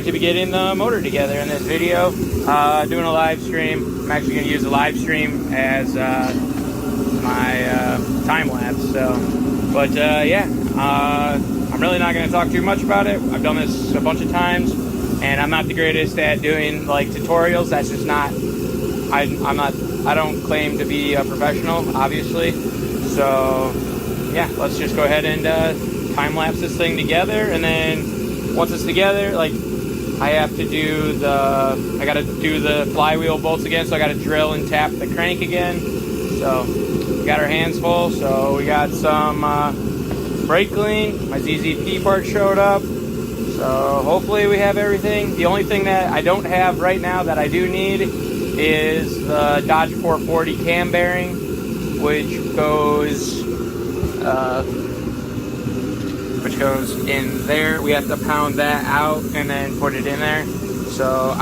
going to be getting the motor together in this video, doing a live stream. I'm actually going to use the live stream as my time lapse. So, but yeah, I'm really not going to talk too much about it. I've done this a bunch of times, and I'm not the greatest at doing like tutorials. That's just not. I don't claim to be a professional, obviously. So yeah, let's just go ahead and time lapse this thing together, and then once it's together, like I have to do I gotta do the flywheel bolts again, so I gotta drill and tap the crank again. So we got our hands full. So we got some brake clean. My ZZP part showed up. So hopefully we have everything. The only thing that I don't have right now that I do need is the Dodge 440 cam bearing, which goes in there. We have to pound that out and then put it in there. So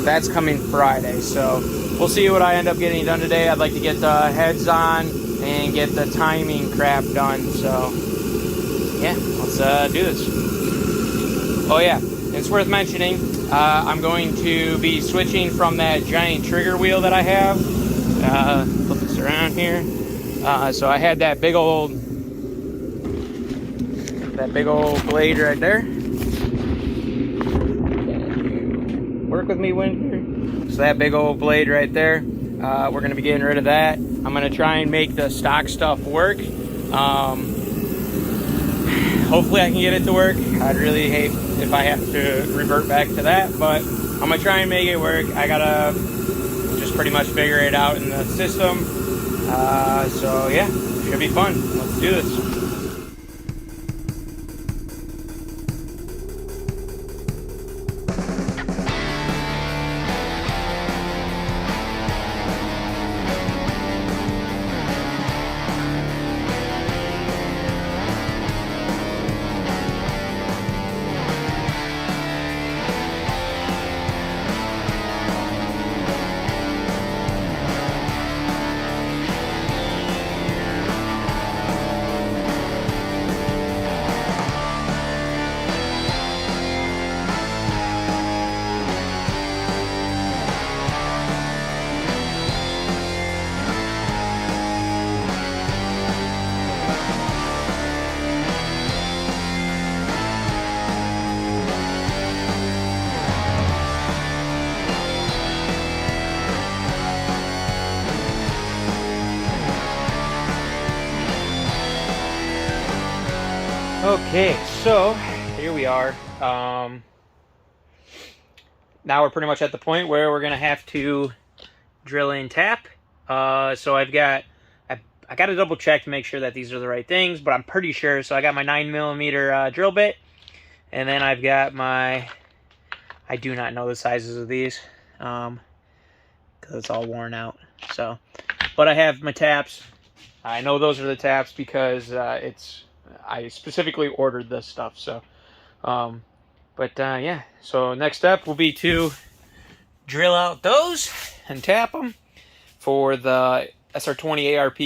that's coming Friday. So we'll see what I end up getting done today. I'd like to get the heads on and get the timing crap done. So yeah, let's do this. Oh yeah, it's worth mentioning, I'm going to be switching from that giant trigger wheel that I have. Put this around here. So I had that big old blade right there. Work with me, wind here. So that big old blade right there, we're going to be getting rid of that. I'm going to try and make the stock stuff work. Hopefully I can get it to work. I'd really hate if I have to revert back to that, but I'm going to try and make it work. I got to just pretty much figure it out in the system. So yeah, should be fun. Let's do this. Okay, so here we are. Now we're pretty much at the point where we're gonna have to drill and tap. So I got to double check to make sure that these are the right things, but I'm pretty sure. So I got my 9mm drill bit, and then I've got I do not know the sizes of these, because it's all worn out. So, but I have my taps. I know those are the taps because I specifically ordered this stuff. So, yeah. So next step will be to drill out those and tap them for the SR20 ARP.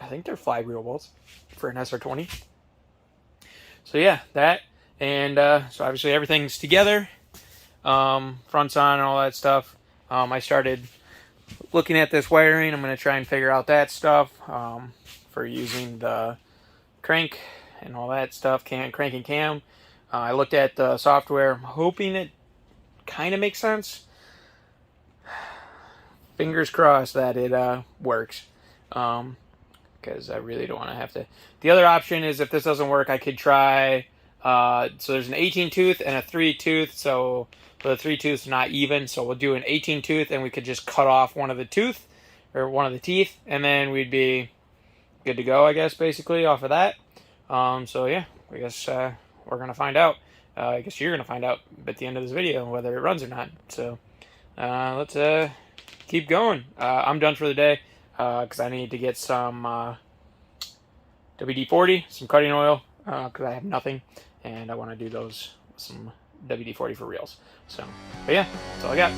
I think they're flywheel bolts for an SR20. So yeah, that, and so obviously everything's together, fronts on and all that stuff. I started looking at this wiring. I'm going to try and figure out that stuff for using the crank and all that stuff, crank and cam. I looked at the software. I'm hoping it kind of makes sense. Fingers crossed that it works, because I really don't want to have to. The other option is, if this doesn't work, I could try, so there's an 18 tooth and a 3 tooth. So the 3 tooth's not even, so we'll do an 18 tooth, and we could just cut off one of the teeth, and then we'd be good to go, I guess, basically off of that. So yeah, I guess we're gonna find out. I guess you're gonna find out at the end of this video whether it runs or not. So let's keep going. I'm done for the day, because I need to get some WD-40, some cutting oil, because I have nothing, and I want to do those with some WD-40 for reals. So, but yeah, that's all I got.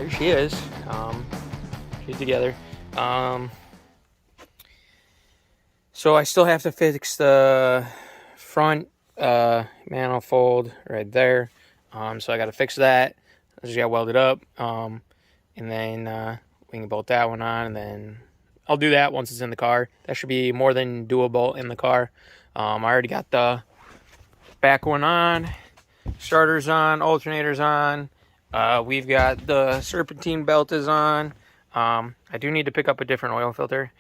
there she is. She's together. So I still have to fix the front manifold right there. So I got to fix that. I just got welded up. And then we can bolt that one on, and then I'll do that once it's in the car. That should be more than doable in the car. I already got the back one on, starters on, alternators on. We've got the serpentine belt is on. I do need to pick up a different oil filter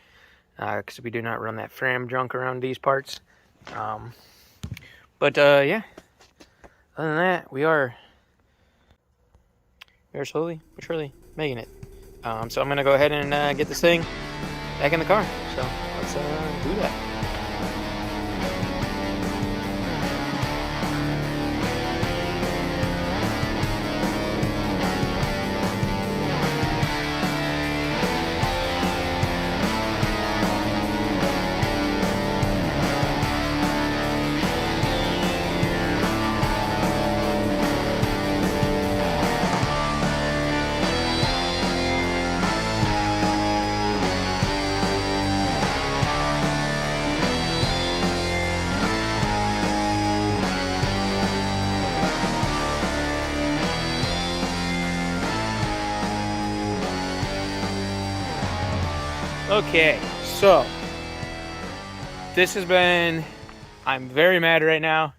because we do not run that Fram junk around these parts. Yeah, other than that, we are slowly but surely making it. So I'm gonna go ahead and get this thing back in the car. So let's do that. Okay, so this has been, I'm very mad right now.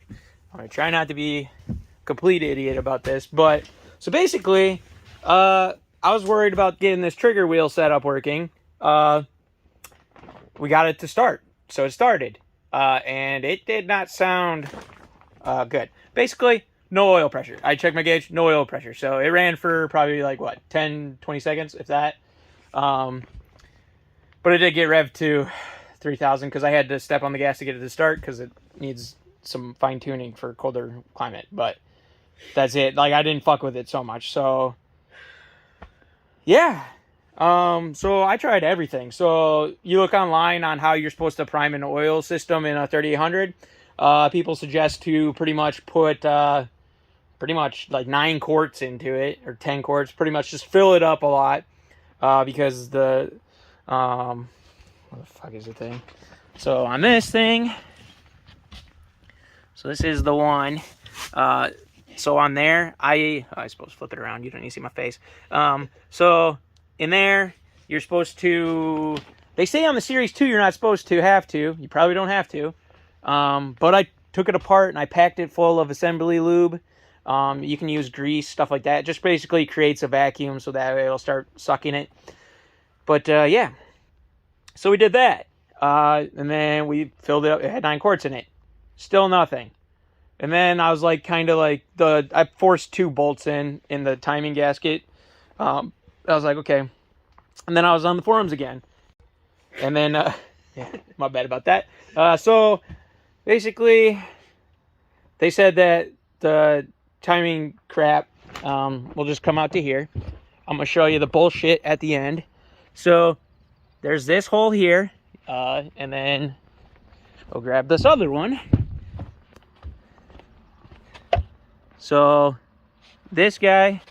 I'm gonna try not to be a complete idiot about this, but so basically, I was worried about getting this trigger wheel setup working. We got it to start, so it started, and it did not sound good. Basically, no oil pressure. I checked my gauge, no oil pressure, so it ran for probably like what, 10-20 seconds, if that. But it did get revved to 3,000 because I had to step on the gas to get it to start because it needs some fine tuning for colder climate. But that's it. Like, I didn't fuck with it so much. So yeah. So I tried everything. So you look online on how you're supposed to prime an oil system in a 3800. People suggest to pretty much put like 9 quarts into it, or 10 quarts. Pretty much just fill it up a lot because the what the fuck is the thing? So on this thing, so this is the one. So on there, I suppose flip it around. You don't need to see my face. So in there, you're supposed to. They say on the Series 2 you're not supposed to have to. You probably don't have to. But I took it apart and I packed it full of assembly lube. You can use grease, stuff like that. It just basically creates a vacuum so that way it'll start sucking it. But yeah, so we did that, and then we filled it up. It had 9 quarts in it, still nothing. And then I was like, kind of like I forced 2 bolts in the timing gasket. I was like, okay. And then I was on the forums again, and then yeah, my bad about that. So basically, they said that the timing crap will just come out to here. I'm gonna show you the bullshit at the end. So there's this hole here, and then we'll grab this other one. So this guy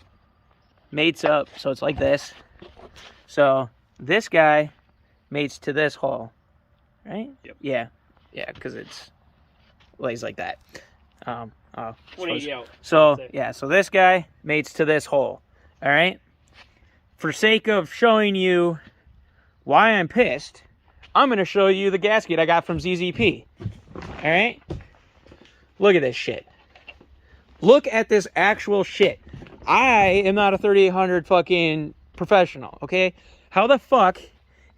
mates up, so it's like this. So this guy mates to this hole, right? Yep. Yeah, because it's lays like that. So yeah, so this guy mates to this hole. All right. For sake of showing you why I'm pissed, I'm going to show you the gasket I got from ZZP. Alright? Look at this shit. Look at this actual shit. I am not a 3800 fucking professional, okay? How the fuck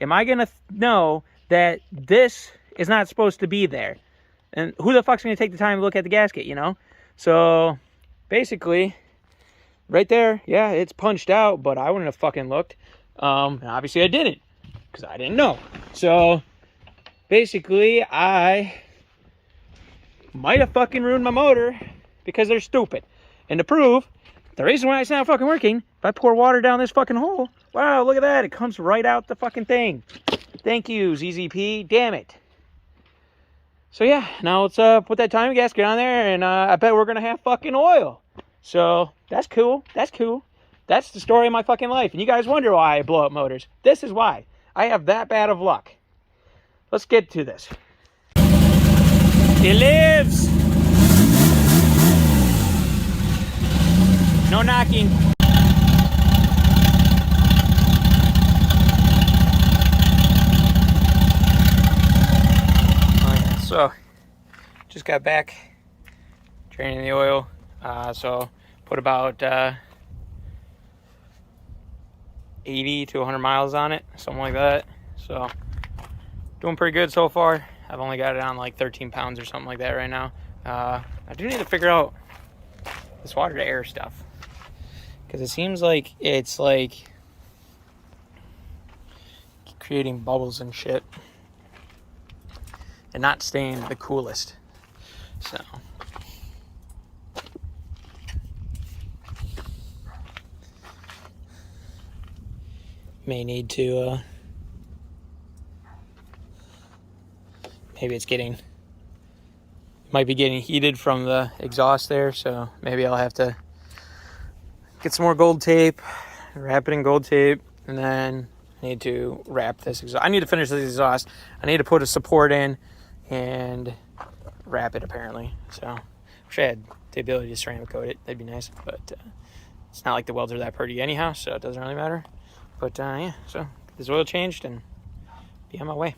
am I going to know that this is not supposed to be there? And who the fuck's going to take the time to look at the gasket, you know? So, basically, right there, yeah, it's punched out, but I wouldn't have fucking looked. Obviously I didn't, because I didn't know. So, basically, I might have fucking ruined my motor because they're stupid. And to prove, the reason why it's not fucking working, if I pour water down this fucking hole, wow, look at that, it comes right out the fucking thing. Thank you, ZZP, damn it. So yeah, now let's put that timing gasket on there, and I bet we're gonna have fucking oil. So, that's cool, that's cool. That's the story of my fucking life. And you guys wonder why I blow up motors. This is why. I have that bad of luck. Let's get to this. He lives! No knocking. Oh yeah, so just got back draining the oil. So put about 80 to 100 miles on it, something like that. So doing pretty good so far. I've only got it on like 13 pounds or something like that right now. I do need to figure out this water to air stuff, because it seems like it's like creating bubbles and shit and not staying the coolest. So may need to maybe it's getting, might be getting heated from the exhaust there, so maybe I'll have to get some more gold tape, wrap it in gold tape, and then I need to wrap this exhaust. I need to finish this exhaust. I need to put a support in and wrap it, apparently. So wish I had the ability to ceramic coat it. That'd be nice, but it's not like the welds are that pretty anyhow, so it doesn't really matter. But yeah, so get this oil changed and be on my way.